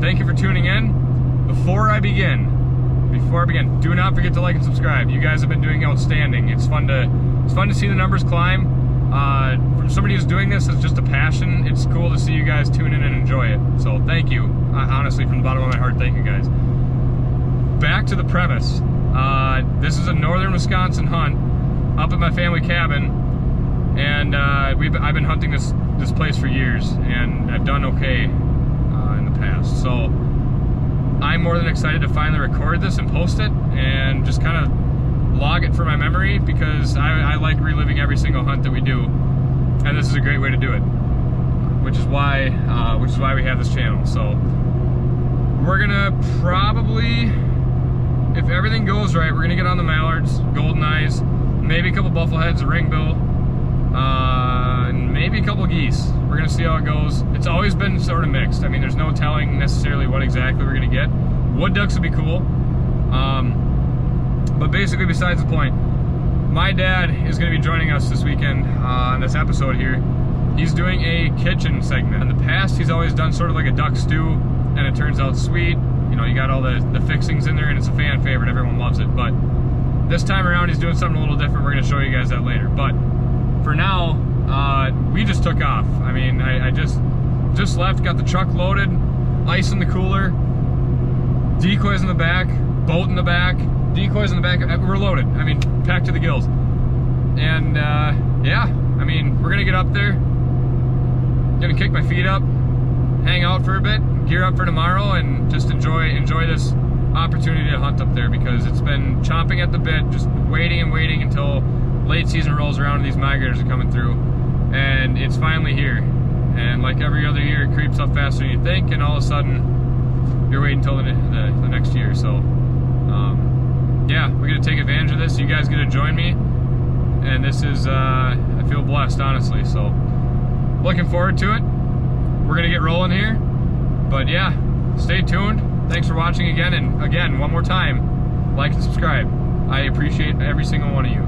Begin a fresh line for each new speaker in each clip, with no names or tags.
Thank you for tuning in. Before I begin, do not forget to like and subscribe. You guys have been doing outstanding. It's fun to see the numbers climb. From somebody who's doing this as just a passion, it's cool to see you guys tune in and enjoy it. So thank you. Honestly, from the bottom of my heart, thank you guys. Back to the premise. This is a northern Wisconsin hunt up at my family cabin, and I've been hunting this place for years, and I've done okay in the past. So I'm more than excited to finally record this and post it and just kind of log it for my memory, because I like reliving every single hunt that we do, and this is a great way to do it, which is why we have this channel. So we're gonna probably, if everything goes right, we're gonna get on the mallards, golden eyes, maybe a couple buffleheads, a ringbill, and maybe a couple geese. We're gonna see how it goes. It's always been sort of mixed. I mean, there's no telling necessarily what exactly we're gonna get. Wood ducks would be cool. But basically, besides the point, my dad is gonna be joining us this weekend on this episode here. He's doing a kitchen segment. In the past, he's always done sort of like a duck stew, and it turns out sweet. You know, you got all the fixings in there, and it's a fan favorite. Everyone loves it. But this time around, he's doing something a little different. We're gonna show you guys that later. But for now, we just took off. I mean, I just left, got the truck loaded, ice in the cooler, decoys in the back, boat in the back, decoys in the back. We're loaded. I mean, packed to the gills. And yeah, I mean, we're gonna get up there, gonna kick my feet up, hang out for a bit, gear up for tomorrow, and just enjoy this opportunity to hunt up there, because it's been chomping at the bit, just waiting and waiting until late season rolls around and these migrators are coming through, and it's finally here. And like every other year, it creeps up faster than you think, and all of a sudden you're waiting until the next year. So yeah, we're gonna take advantage of this. You guys get to join me, and this is I feel blessed, honestly. So looking forward to it. We're gonna get rolling here, but yeah, stay tuned. Thanks for watching again, and again, one more time, like and subscribe. I appreciate every single one of you.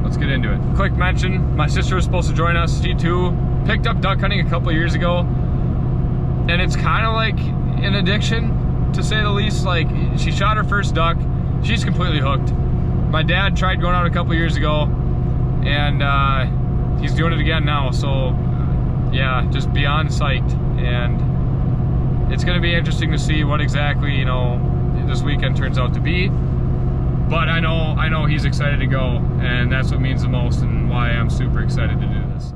Let's get into it. Quick mention, my sister was supposed to join us. She too picked up duck hunting a couple of years ago, and it's kind of like an addiction, to say the least. Like, she shot her first duck, she's completely hooked. My dad tried going out a couple of years ago, and he's doing it again now. So yeah, just beyond psyched, and it's gonna be interesting to see what exactly, you know, this weekend turns out to be. But I know he's excited to go, and that's what means the most, and why I'm super excited to do this.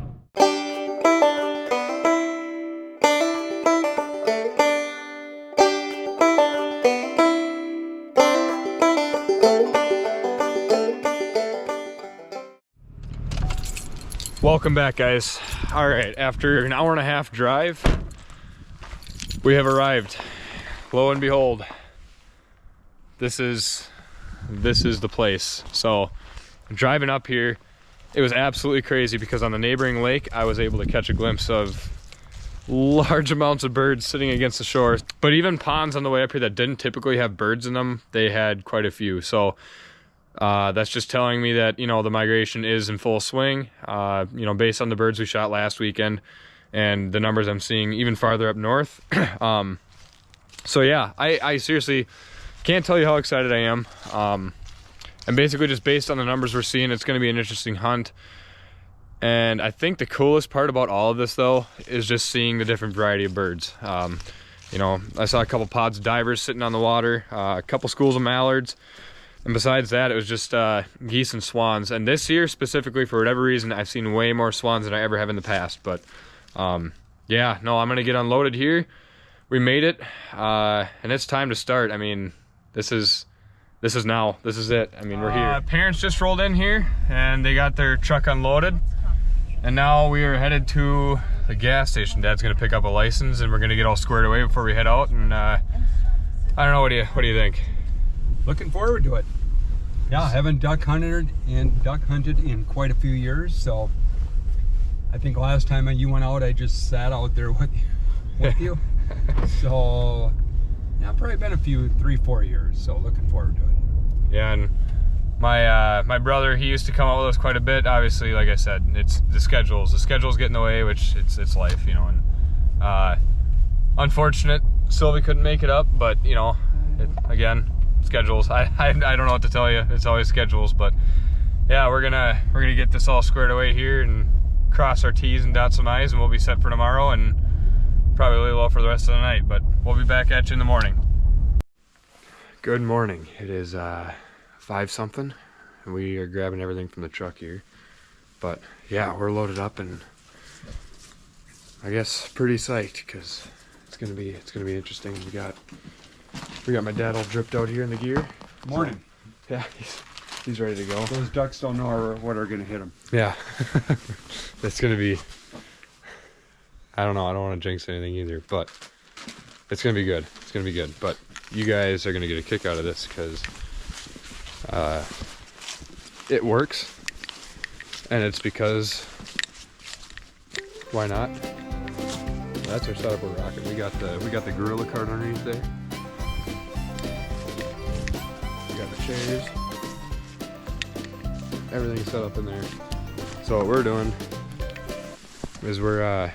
Welcome back, guys. All right, after an hour and a half drive, we have arrived. Lo and behold, this is the place. So driving up here, it was absolutely crazy, because on the neighboring lake I was able to catch a glimpse of large amounts of birds sitting against the shore. But even ponds on the way up here that didn't typically have birds in them, they had quite a few. So that's just telling me that, you know, the migration is in full swing, you know, based on the birds we shot last weekend and the numbers I'm seeing even farther up north. So yeah, I seriously can't tell you how excited I am. And basically, just based on the numbers we're seeing, it's going to be an interesting hunt. And I think the coolest part about all of this, though, is just seeing the different variety of birds. You know, I saw a couple pods of divers sitting on the water, a couple schools of mallards, and besides that, it was just geese and swans. And this year, specifically, for whatever reason, I've seen way more swans than I ever have in the past. But yeah, no, I'm going to get unloaded here. We made it, and it's time to start. I mean, this is it. I mean, we're here. Parents just rolled in here, and they got their truck unloaded, and now we are headed to the gas station. Dad's gonna pick up a license, and we're gonna get all squared away before we head out. And I don't know, what do you think?
Looking forward to it. Yeah, I haven't duck hunted in quite a few years, so I think last time you went out, I just sat out there with you. So yeah, probably been 3-4 years, so looking forward to it.
Yeah, and my brother, he used to come out with us quite a bit. Obviously, like I said, it's the schedules get in the way, which it's life, you know. And unfortunate Sylvie couldn't make it up, but you know, again, schedules. I don't know what to tell you. It's always schedules, but yeah, we're gonna get this all squared away here and cross our T's and dot some I's, and we'll be set for tomorrow and probably lay low for the rest of the night. But we'll be back at you in the morning. Good morning. It is 5 something, and we are grabbing everything from the truck here. But yeah, we're loaded up and I guess pretty psyched because it's gonna be interesting. We got my dad all dripped out here in the gear.
Morning.
So, yeah, he's ready to go.
Those ducks don't know what are gonna hit them.
Yeah, it's gonna be. I don't know. I don't want to jinx anything either, but it's gonna be good. It's gonna be good. But you guys are gonna get a kick out of this because it works, and it's because why not? That's our setup. We're rocking. We got the gorilla cart underneath there. We got the chairs. Everything's set up in there. So what we're doing is we're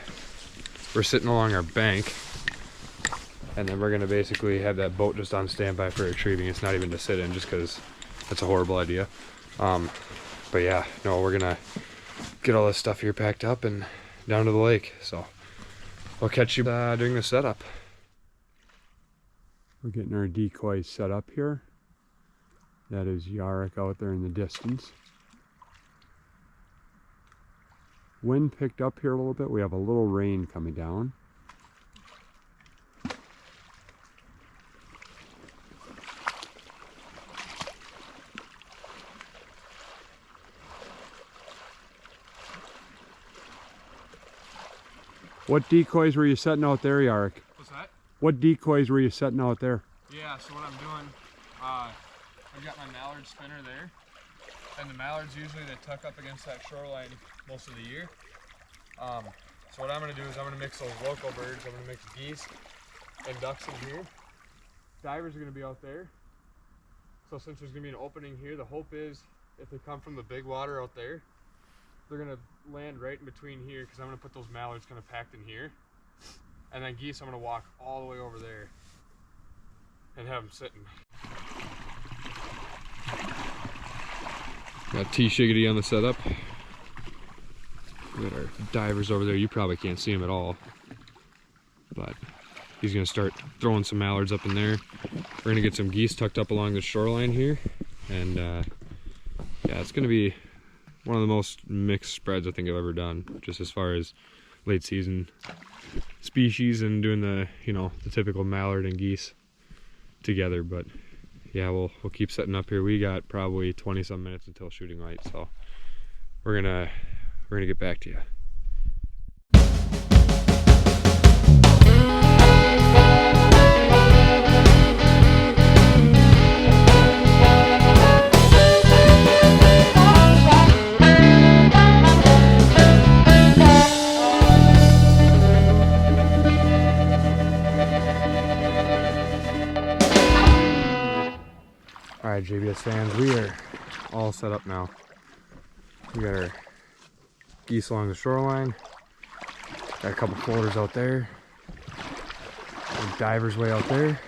sitting along our bank, and then we're gonna basically have that boat just on standby for retrieving. It's not even to sit in, just because that's a horrible idea. But yeah, no, we're gonna get all this stuff here packed up and down to the lake. So I'll catch you doing the setup.
We're getting our decoys set up here. That is Yarrick out there in the distance. Wind picked up here a little bit. We have a little rain coming down. What decoys were you setting out there, Yarrick?
What's that?
What decoys were you setting out there?
Yeah, so what I'm doing, I've got my mallard spinner there, and the mallards usually they tuck up against that shoreline most of the year. So what I'm going to do is I'm going to mix those local birds. I'm going to mix geese and ducks in here. Divers are going to be out there. So since there's going to be an opening here, the hope is if they come from the big water out there, they're going to land right in between here, because I'm going to put those mallards kind of packed in here. And then geese, I'm going to walk all the way over there and have them sitting. Got T-Shiggity on the setup. We got our divers over there. You probably can't see them at all, but he's going to start throwing some mallards up in there. We're going to get some geese tucked up along the shoreline here, and yeah, it's going to be one of the most mixed spreads I think I've ever done, just as far as late season species and doing the, you know, the typical mallard and geese together. But yeah, we'll keep setting up here. We got probably 20 some minutes until shooting light, so we're gonna get back to you. Alright, JBS fans, we are all set up now. We got our geese along the shoreline, got a couple floaters out there, our divers way out there,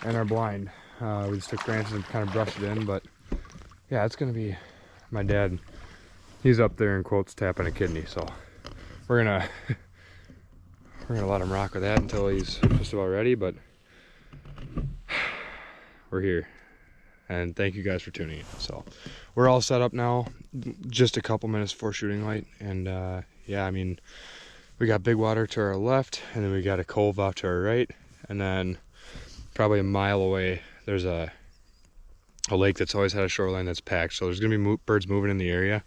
and our blind. We just took branches and kind of brushed it in, but yeah, it's gonna be my dad. He's up there in quotes tapping a kidney, so we're gonna let him rock with that until he's just about ready. But we're here. And thank you guys for tuning in. So we're all set up now, just a couple minutes before shooting light. And yeah, I mean, we got big water to our left, and then we got a cove out to our right, and then probably a mile away there's a lake that's always had a shoreline that's packed. So there's gonna be birds moving in the area,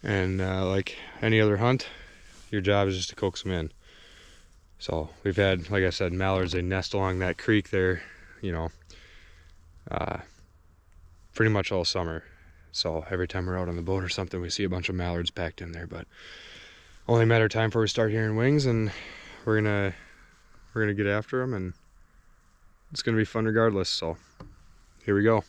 and like any other hunt, your job is just to coax them in. So we've had, like I said, mallards, they nest along that creek there, you know, pretty much all summer. So every time we're out on the boat or something, we see a bunch of mallards packed in there. But only a matter of time before we start hearing wings, and we're gonna get after them, and it's gonna be fun regardless. So here we go.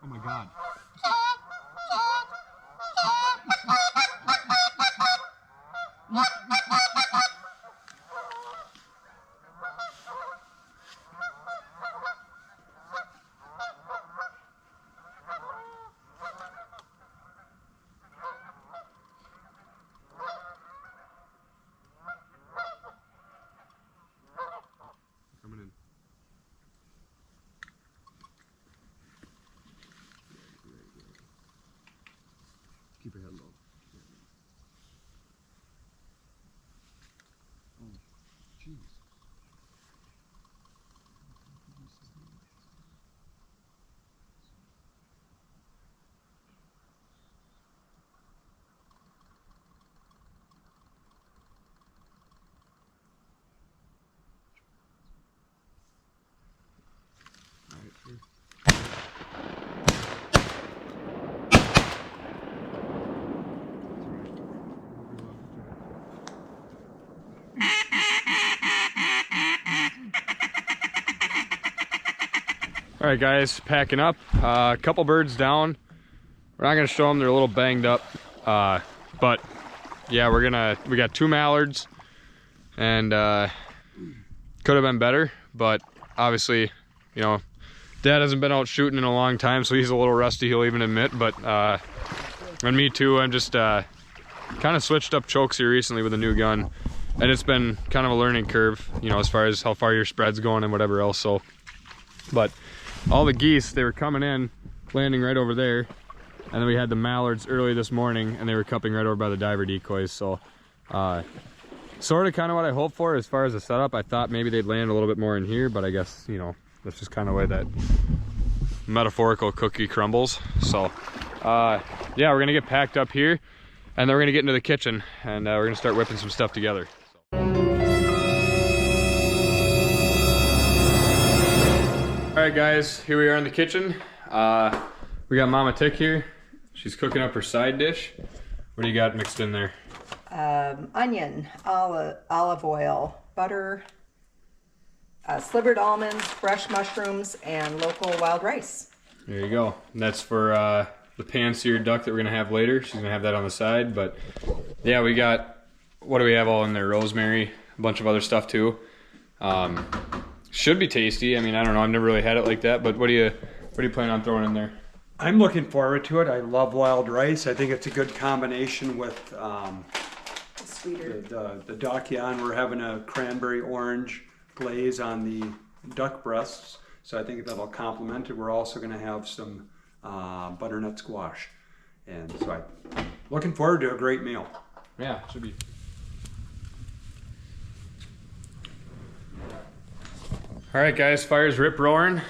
Oh my God. Coming in. Keep your head low. Oh, jeez. All right, sure.
All right, guys, packing up. A couple birds down. We're not gonna show them; they're a little banged up. But yeah, we got 2 mallards, and could have been better. But obviously, you know, Dad hasn't been out shooting in a long time, so he's a little rusty. He'll even admit. But and me too. I'm just kind of switched up chokes here recently with a new gun, and it's been kind of a learning curve, you know, as far as how far your spread's going and whatever else. So, but all the geese, they were coming in, landing right over there, and then we had the mallards early this morning, and they were cupping right over by the diver decoys. So sort of kind of what I hoped for as far as the setup. I thought maybe they'd land a little bit more in here, but I guess, you know, that's just kind of the way that metaphorical cookie crumbles. So yeah, we're gonna get packed up here, and then we're gonna get into the kitchen, and we're gonna start whipping some stuff together. All right, guys, here we are in the kitchen. We got Mama Tick here. She's cooking up her side dish. What do you got mixed in there?
Onion, olive oil, butter, slivered almonds, fresh mushrooms, and local wild rice.
There you go. And that's for the pan-seared duck that we're gonna have later. She's gonna have that on the side. But yeah, we got, what do we have all in there? Rosemary, a bunch of other stuff too. Should be tasty. I mean, I don't know. I've never really had it like that. But what do you plan on throwing in there?
I'm looking forward to it. I love wild rice. I think it's a good combination with
Sweeter.
the duck. Yeah, and we're having a cranberry orange glaze on the duck breasts. So I think that'll complement it. We're also going to have some butternut squash. And so I'm looking forward to a great meal.
Yeah, should be. All right, guys, fire's rip roaring.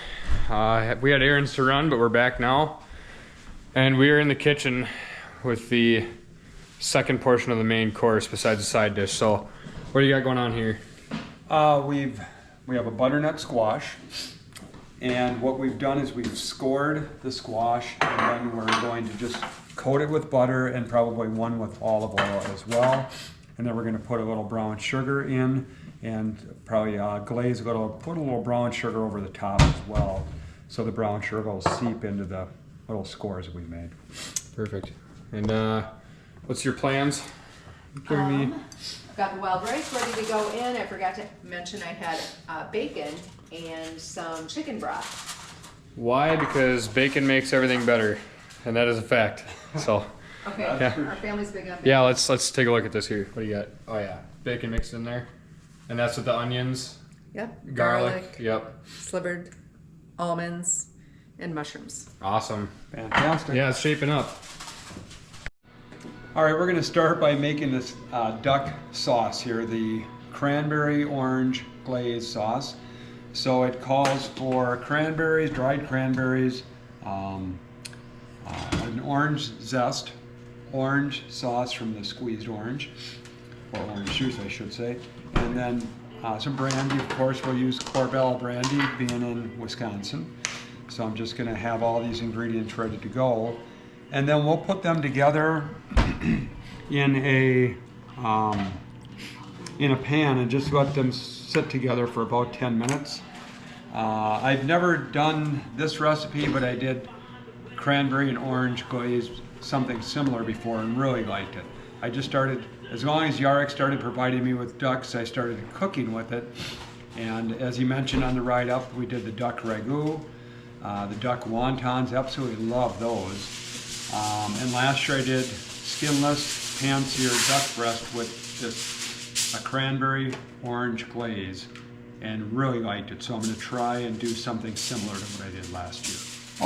We had errands to run, but we're back now. And we are in the kitchen with the second portion of the main course besides the side dish. So what do you got going on here?
We have a butternut squash. And what we've done is we've scored the squash, and then we're going to just coat it with butter and probably one with olive oil as well. And then we're going to put a little brown sugar in, and probably glaze put a little brown sugar over the top as well, so the brown sugar will seep into the little scores we made.
Perfect. And what's your plans?
I've got the wild rice ready to go in. I forgot to mention I had bacon and some chicken broth.
Why? Because bacon makes everything better, and that is a fact. So
Okay,
yeah.
Our family's big on bacon.
Yeah, let's take a look at this here. What do you got? Oh yeah, bacon mixed in there. And that's with the onions,
Yep.
garlic. Yep.
Slivered almonds, and mushrooms.
Awesome.
Fantastic.
Yeah, it's shaping up.
All right, we're going to start by making this duck sauce here, the cranberry orange glaze sauce. So it calls for cranberries, dried cranberries, an orange zest, orange sauce from the squeezed orange, or orange juice I should say, and then some brandy. Of course, we'll use Corbel brandy, being in Wisconsin. So I'm just going to have all these ingredients ready to go, and then we'll put them together in a pan and just let them sit together for about 10 minutes. I've never done this recipe, but I did cranberry and orange glaze, something similar before, and really liked it. I just started, as long as Yarek started providing me with ducks, I started cooking with it. And as he mentioned on the ride up, we did the duck ragu, the duck wontons, absolutely love those. And last year I did skinless pan-seared duck breast with just a cranberry orange glaze, and really liked it. So I'm going to try and do something similar to what I did last year.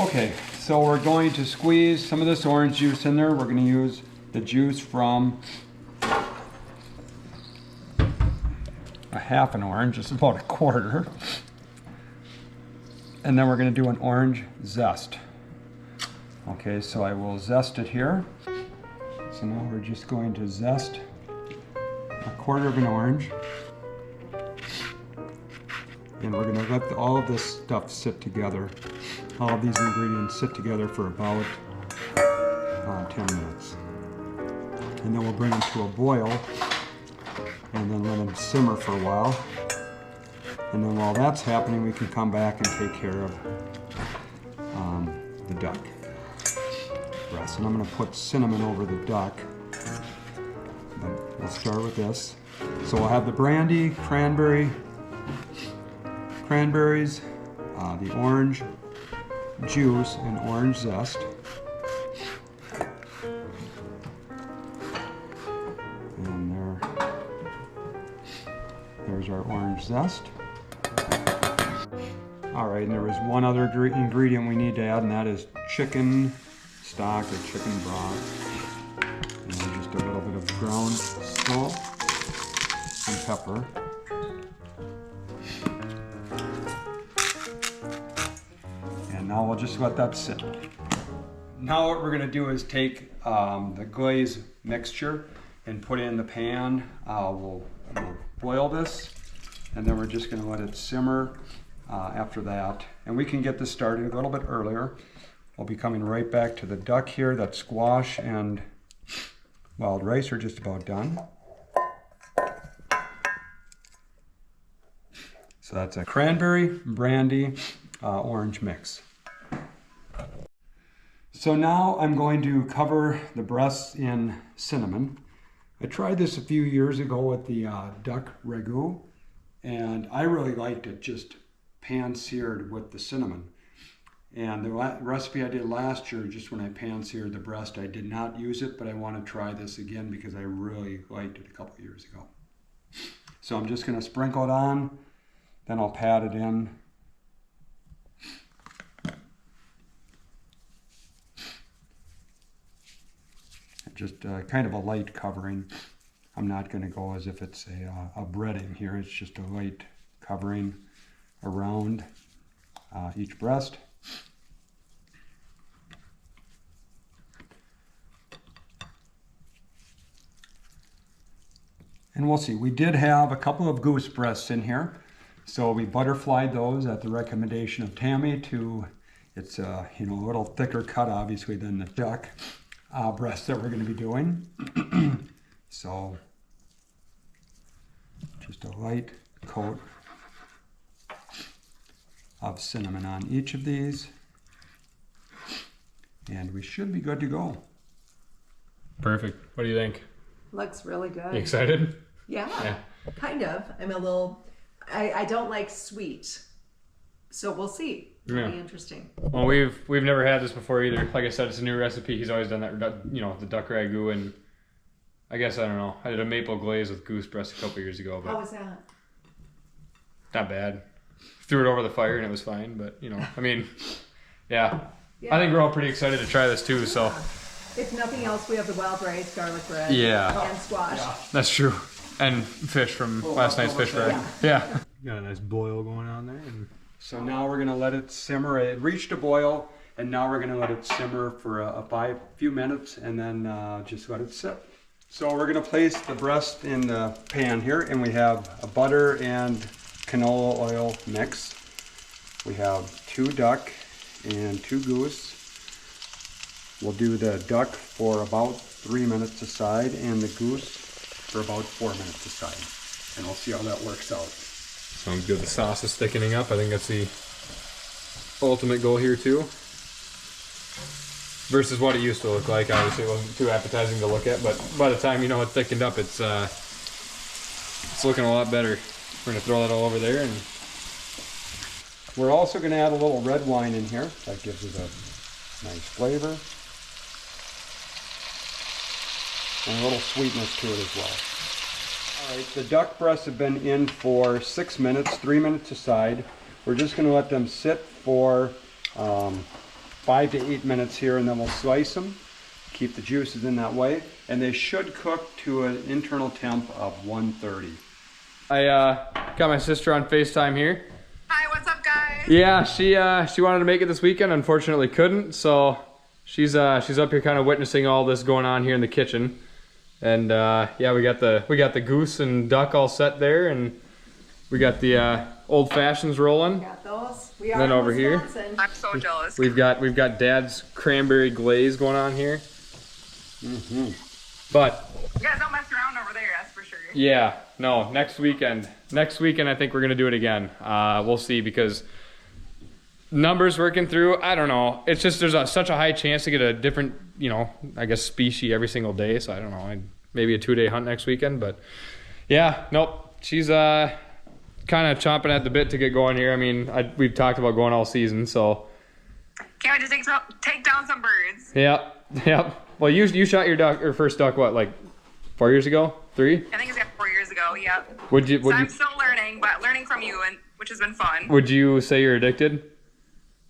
Okay, so we're going to squeeze some of this orange juice in there. We're going to use the juice from a half an orange, just about a quarter. And then we're going to do an orange zest. Okay, so I will zest it here. So now we're just going to zest a quarter of an orange. And we're going to let all of this stuff sit together, all of these ingredients sit together for about 10 minutes. And then we'll bring them to a boil and then let them simmer for a while. And then while that's happening, we can come back and take care of the duck breast. And I'm going to put cinnamon over the duck. But we'll start with this. So we'll have the brandy, cranberries, the orange juice and orange zest. And there's our orange zest. All right, and there was one other ingredient we need to add, and that is chicken stock or chicken broth. And then just a little bit of ground salt and pepper. And now we'll just let that sit. Now what we're going to do is take the glaze mixture and put it in the pan. We'll boil this, and then we're just going to let it simmer after that. And we can get this started a little bit earlier. We'll be coming right back to the duck here. That squash and wild rice are just about done. So that's a cranberry, brandy, orange mix. So now I'm going to cover the breasts in cinnamon. I tried this a few years ago with the duck ragu, and I really liked it just pan-seared with the cinnamon. And the recipe I did last year, just when I pan-seared the breast, I did not use it, but I want to try this again because I really liked it a couple of years ago. So I'm just going to sprinkle it on, then I'll pat it in. Just kind of a light covering. I'm not going to go as if it's a breading here. It's just a light covering around each breast. And we'll see. We did have a couple of goose breasts in here, so we butterflied those at the recommendation of Tammy to, it's a little thicker cut obviously than the duck breast that we're going to be doing. So just a light coat of cinnamon on each of these, and we should be good to go.
Perfect. What do you think?
Looks really good.
You excited?
Yeah, kind of. I'm a little, I don't like sweet, so we'll see. It'll be interesting.
Well, we've never had this before either. Like I said, it's a new recipe. He's always done that, the duck ragu, and I guess, I don't know, I did a maple glaze with goose breast a couple years ago, but
how was that?
not bad. Threw it over the fire and it was fine, but I mean, yeah. I think we're all pretty excited to try this too, so.
If nothing else, we have the wild rice, garlic bread, and squash.
Yeah. That's true. And fish from last night's fish fry. Yeah.
Got a nice boil going on there. So now we're going to let it simmer. It reached a boil, and now we're going to let it simmer for a few minutes, and then just let it sit. So we're going to place the breast in the pan here, and we have a butter and canola oil mix. We have 2 duck and 2 goose. We'll do the duck for about 3 minutes aside and the goose for about 4 minutes aside. And we'll see how that works out.
Sounds good. The sauce is thickening up. I think that's the ultimate goal here too. Versus what it used to look like. Obviously it wasn't too appetizing to look at, but by the time it thickened up, it's looking a lot better. We're gonna throw that all over there, and
we're also gonna add a little red wine in here. That gives it a nice flavor. And a little sweetness to it as well. All right, the duck breasts have been in for 6 minutes, 3 minutes aside. We're just gonna let them sit for 5 to 8 minutes here, and then we'll slice them, keep the juices in that way, and they should cook to an internal temp of 130.
I got my sister on FaceTime here.
Hi, what's up, guys?
Yeah, she wanted to make it this weekend, unfortunately couldn't, so she's up here kind of witnessing all this going on here in the kitchen. And yeah, we got the goose and duck all set there, and we got the old fashions rolling.
Got those. We are
then over here,
Wisconsin.
I'm so jealous.
we've got Dad's cranberry glaze going on here.
Mm-hmm.
But
You guys don't mess around over there, that's for sure.
yeah, no, next weekend I think we're gonna do it again. We'll see, because numbers working through, I don't know. It's just there's such a high chance to get a different, I guess, species every single day. So I don't know. Maybe a 2-day hunt next weekend. But yeah, nope. She's kind of chomping at the bit to get going here. I mean, we've talked about going all season, so.
Can't wait to take down some birds.
Yep. Well, you shot your first duck what, like 4 years ago? 3?
I think it's 4 years ago. Yep.
So
I'm still learning, but learning from you, and which has been fun.
Would you say you're addicted?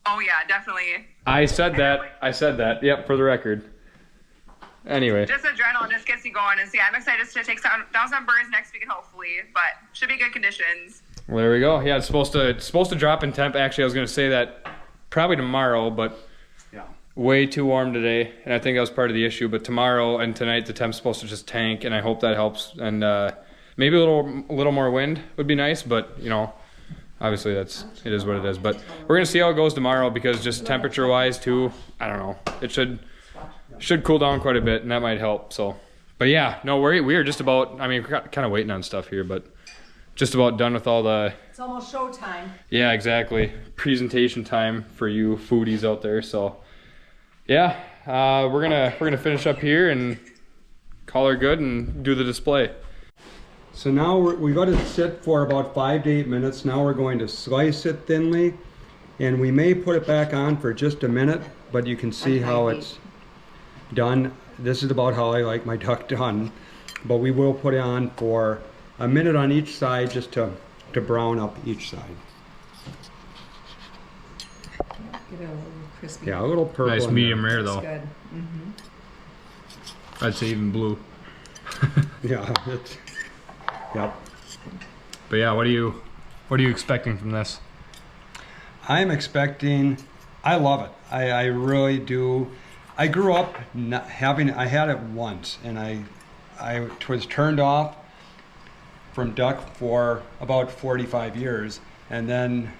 Oh yeah, definitely.
I said that. Yep, for the record. Anyway.
Just adrenaline just gets you going, and see, I'm excited to take down some birds next week, and hopefully, but should be good conditions.
Well, there we go. Yeah, it's supposed to drop in temp. Actually, I was gonna say that probably tomorrow, but
yeah,
way too warm today, and I think that was part of the issue. But tomorrow and tonight, the temp's supposed to just tank, and I hope that helps. And maybe a little more wind would be nice, but obviously it is what it is. But we're gonna see how it goes tomorrow, because just temperature wise too, I don't know, it should cool down quite a bit, and that might help. So, but yeah, no, we are just about, I mean, we're kind of waiting on stuff here, but just about done with all the,
It's almost showtime.
yeah, exactly, presentation time for you foodies out there. So yeah, we're gonna finish up here and call her good and do the display.
So now we've got it sit for about 5 to 8 minutes. Now we're going to slice it thinly, and we may put it back on for just a minute, but you can see how it's done. This is about how I like my duck done, but we will put it on for a minute on each side, just to brown up each side.
Get it a little crispy.
Yeah, a little purple.
Nice
in
medium
there.
rare though.
Good.
I'd say even blue.
Yeah, it's, yep.
But yeah, what are you expecting from this?
I'm expecting, I love it. I really do. I grew up I had it once, and I was turned off from duck for about 45 years, and then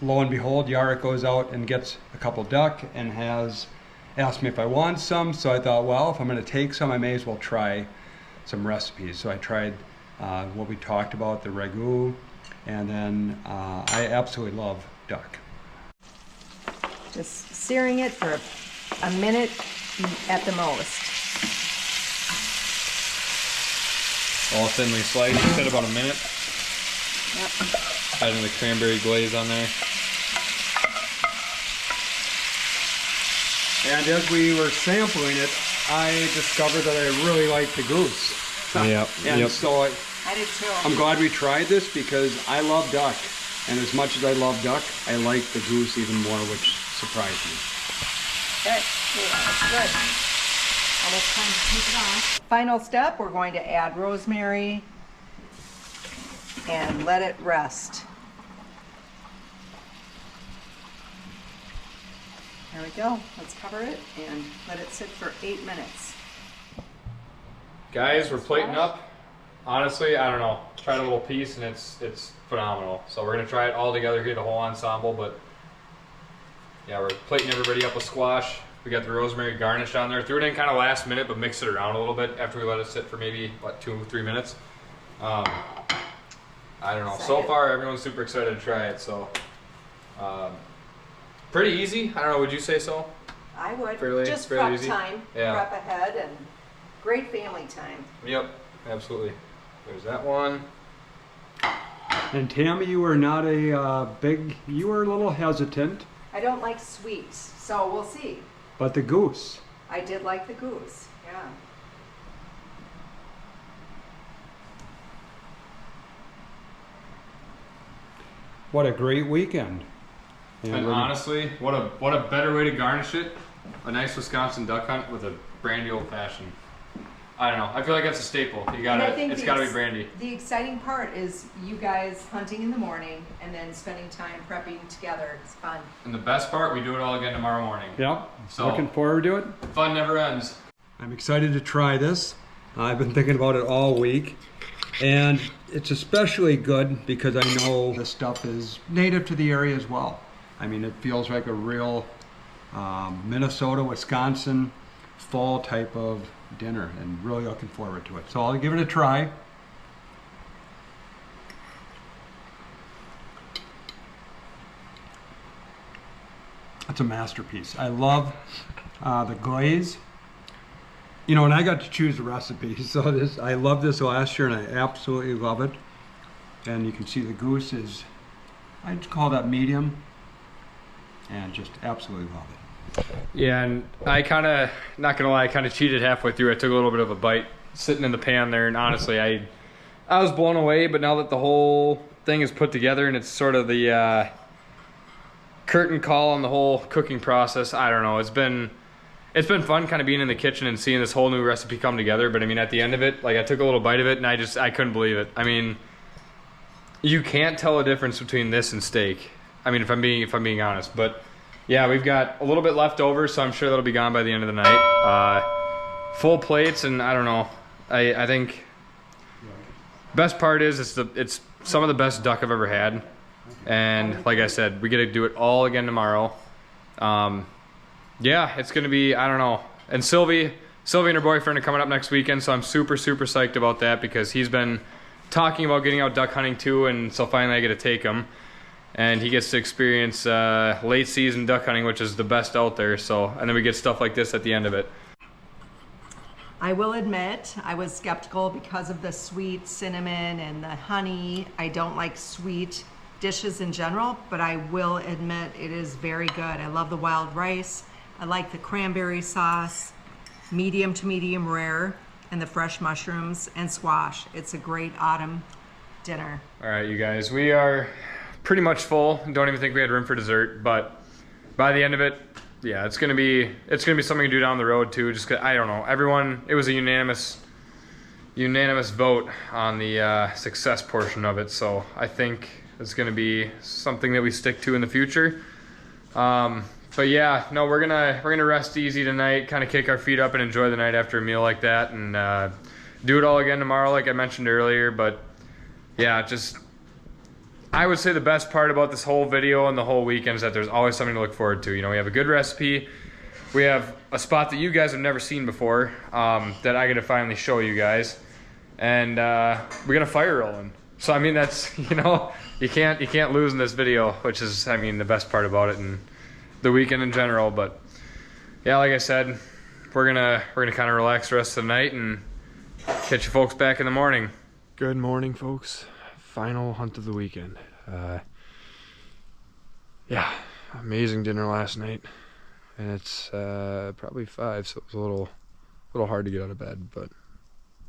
lo and behold, Yarik goes out and gets a couple duck and has asked me if I want some. So I thought, well, if I'm going to take some, I may as well try some recipes. So I tried what we talked about, the ragu, and then I absolutely love duck.
Just searing it for a minute at the most.
All thinly sliced. You said about a minute.
Yep.
Adding the cranberry glaze on there.
And as we were sampling it, I discovered that I really like the goose.
Yep.
And so
I did too.
I'm glad we tried this, because I love duck. And as much as I love duck, I like the goose even more, which surprised me.
Okay, that's good. Almost time to take it off. Final step, we're going to add rosemary and let it rest. There we go. Let's cover it and let it sit for 8 minutes.
Guys, we're plating up. Honestly, I don't know. Tried a little piece and it's phenomenal. So we're gonna try it all together here, the whole ensemble. But yeah, we're plating everybody up with squash. We got the rosemary garnish on there. Threw it in kind of last minute, but mixed it around a little bit after we let it sit for maybe, what, 2-3 minutes. I don't know. So far, everyone's super excited to try it. So, pretty easy. I don't know. Would you say so?
I would.
Fairly
prep
easy.
time.
Yeah.
Prep ahead and great family time.
Yep. Absolutely. There's that one.
And Tammy, you were not you were a little hesitant,
I don't like sweets, so we'll see.
but the goose.
I did like the goose, yeah.
What a great weekend.
And honestly, what a better way to garnish it. A nice Wisconsin duck hunt with a brandy old fashioned. I don't know. I feel like that's a staple. You gotta. It's gotta be brandy.
The exciting part is you guys hunting in the morning and then spending time prepping together. It's fun.
And the best part, we do it all again tomorrow morning.
Yep.
So
Looking forward to it.
Fun never ends.
I'm excited to try this. I've been thinking about it all week. And it's especially good because I know this stuff is native to the area as well. I mean, it feels like a real Minnesota, Wisconsin fall type of dinner, and really looking forward to it. So I'll give it a try. It's a masterpiece. I love the glaze. You know, and I got to choose the recipe, so I love this last year, and I absolutely love it. And you can see the goose is, I'd call that medium, and just absolutely love it.
Yeah, and I kind of, not gonna lie, I kind of cheated halfway through. I took a little bit of a bite sitting in the pan there, and honestly, I was blown away. But now that the whole thing is put together and it's sort of the curtain call on the whole cooking process, I don't know. It's been fun kind of being in the kitchen and seeing this whole new recipe come together. But I mean, at the end of it, like I took a little bite of it and I couldn't believe it. I mean, you can't tell a difference between this and steak. I mean, if I'm being honest, but yeah, we've got a little bit left over, so I'm sure that'll be gone by the end of the night. Full plates, and I don't know. I think best part is it's some of the best duck I've ever had, and like I said, we get to do it all again tomorrow. Yeah, it's gonna be, I don't know. And Sylvie and her boyfriend are coming up next weekend, so I'm super psyched about that because he's been talking about getting out duck hunting too, and so finally I get to take him. And he gets to experience late season duck hunting, which is the best out there. So, and then we get stuff like this at the end of it.
I will admit, I was skeptical because of the sweet cinnamon and the honey. I don't like sweet dishes in general, but I will admit it is very good. I love the wild rice. I like the cranberry sauce, medium to medium rare, and the fresh mushrooms and squash. It's a great autumn dinner. All
right, you guys, we are pretty much full. Don't even think we had room for dessert, but by the end of it, yeah, it's gonna be something to do down the road too. Just 'cause, I don't know, everyone, it was a unanimous vote on the success portion of it. So I think it's gonna be something that we stick to in the future. But yeah, no, we're gonna rest easy tonight, kind of kick our feet up and enjoy the night after a meal like that, and do it all again tomorrow, like I mentioned earlier. But yeah, just I would say the best part about this whole video and the whole weekend is that there's always something to look forward to. You know, we have a good recipe. We have a spot that you guys have never seen before that I get to finally show you guys. And we got a fire rolling. So, I mean, that's, you know, you can't lose in this video, which is, I mean, the best part about it and the weekend in general. But yeah, like I said, we're gonna kind of relax the rest of the night and catch you folks back in the morning. Good morning, folks. Final hunt of the weekend. Yeah, amazing dinner last night, and it's probably 5, so it was a little hard to get out of bed. But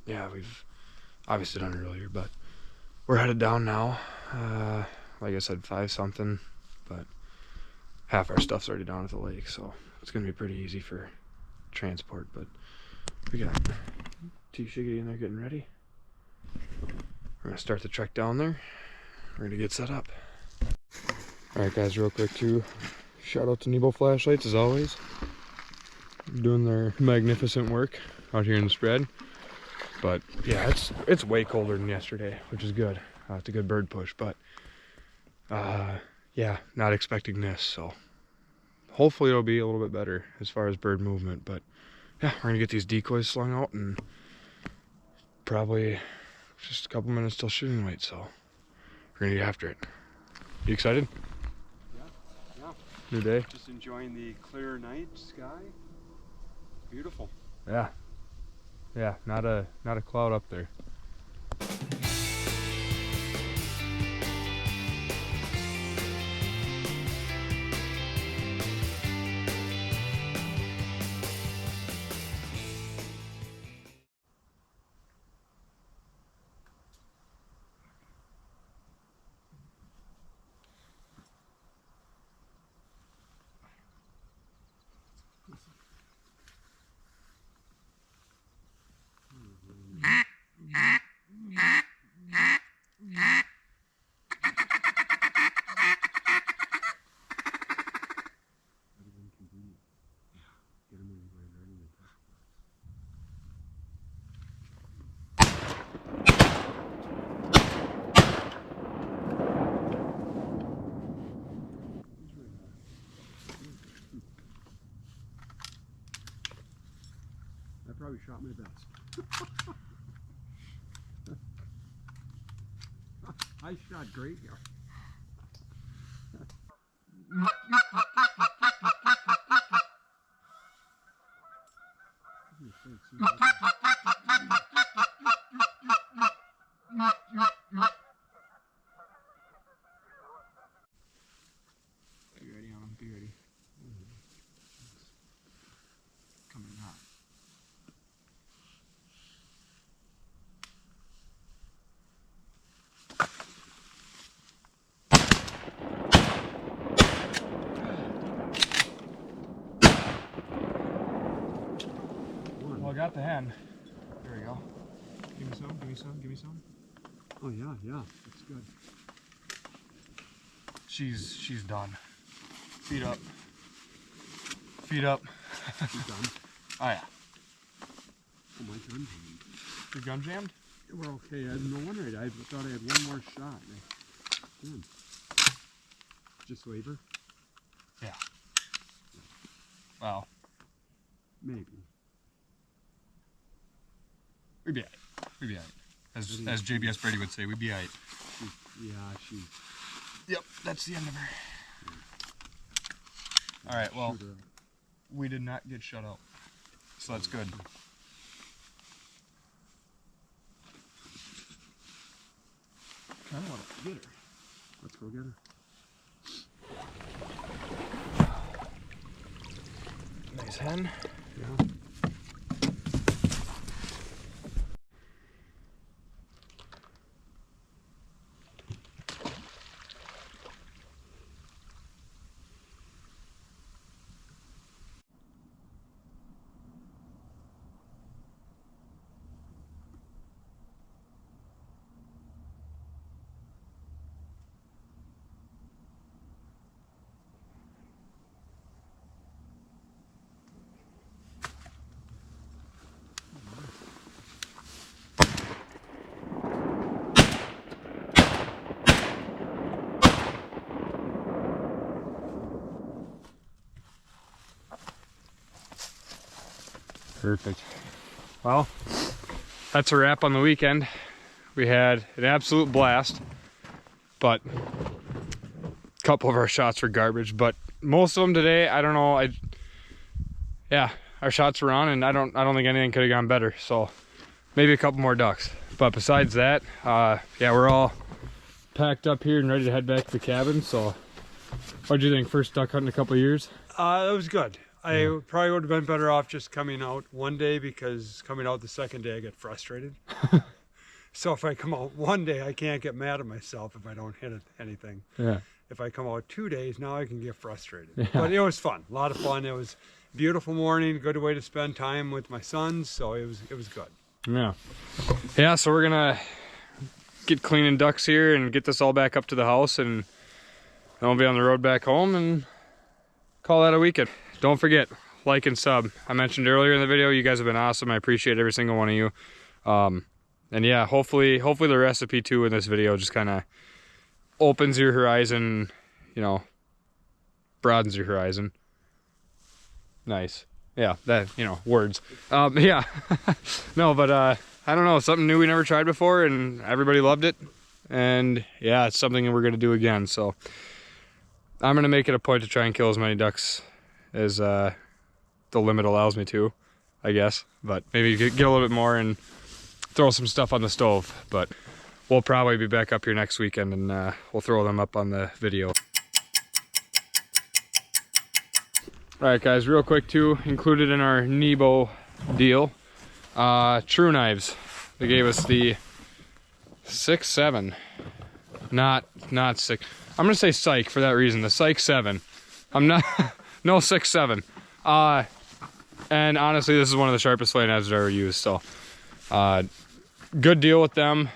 yeah, we've obviously done it earlier, but we're headed down now. Like I said, 5 something, but half our stuff's already down at the lake, so it's gonna be pretty easy for transport. But we got T-Shiggity in there getting ready. We're gonna start the trek down there. We're gonna get set up. All right, guys, real quick too. Shout out to Nebo Flashlights as always. Doing their magnificent work out here in the spread. But yeah, it's way colder than yesterday, which is good. It's a good bird push, but yeah, not expecting this. So hopefully it'll be a little bit better as far as bird movement. But yeah, we're gonna get these decoys slung out and probably just a couple minutes till shooting weight, so we're gonna get after it. You excited?
Yeah.
New day?
Just enjoying the clear night sky. Beautiful.
Yeah. Yeah, not a cloud up there.
I probably shot my best. I shot great.
Be ready on him, be ready. Coming hot. Well, I got the hen. There we go. Give me some, give me some, give me some.
Oh yeah, that's good.
She's done. Feet up. Feet up.
You done?
Oh yeah.
Oh, my gun jammed.
Your gun jammed?
We're okay. No wonder I thought I had one more shot. Good. Just waiver?
Yeah. Well,
Maybe.
we'd be alright. We'd be alright. As JBS Brady would say, we'd be alright.
She's.
Yep, that's the end of her. Alright, well,
Shoot her up.
we did not get shut out. So that's good.
I want to get her. Let's go get her.
Nice hen.
Yeah.
Perfect. Well, that's a wrap on the weekend. We had an absolute blast, but a couple of our shots were garbage, but most of them today, I don't know, yeah, our shots were on, and I don't think anything could have gone better, so maybe a couple more ducks. But besides that, yeah, we're all packed up here and ready to head back to the cabin. So what'd you think? First duck hunt in a couple of years?
That was good. I probably would have been better off just coming out one day, because coming out the second day I get frustrated. So if I come out one day, I can't get mad at myself if I don't hit anything.
Yeah.
If I come out 2 days, now I can get frustrated.
Yeah.
But it was fun, a lot of fun. It was a beautiful morning, good way to spend time with my sons. So it was good.
Yeah. Yeah, so we're gonna get cleaning ducks here and get this all back up to the house, and then we'll be on the road back home and call that a weekend. Don't forget, like and sub. I mentioned earlier in the video, you guys have been awesome. I appreciate every single one of you. And yeah, hopefully the recipe too in this video just kind of opens your horizon, you know, broadens your horizon. Nice. Yeah, that, you know, words. Yeah. No, but I don't know, something new we never tried before, and everybody loved it. and yeah, it's something we're gonna do again. So I'm gonna make it a point to try and kill as many ducks as the limit allows me to, I guess. But maybe get a little bit more and throw some stuff on the stove. But we'll probably be back up here next weekend, and we'll throw them up on the video. All right, guys, real quick too, included in our Nebo deal, True Knives. They gave us the 6.7, not 6. I'm gonna say Psych for that reason. The Psych 7. I'm not no 6.7. And honestly, this is one of the sharpest flay knives I've ever used. So, good deal with them.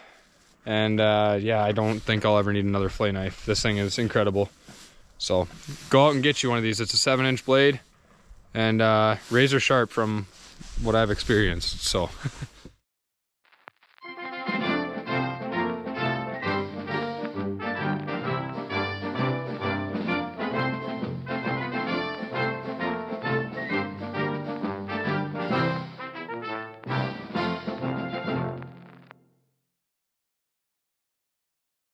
And yeah, I don't think I'll ever need another flay knife. This thing is incredible. So go out and get you one of these. It's a 7-inch blade and razor sharp from what I've experienced. So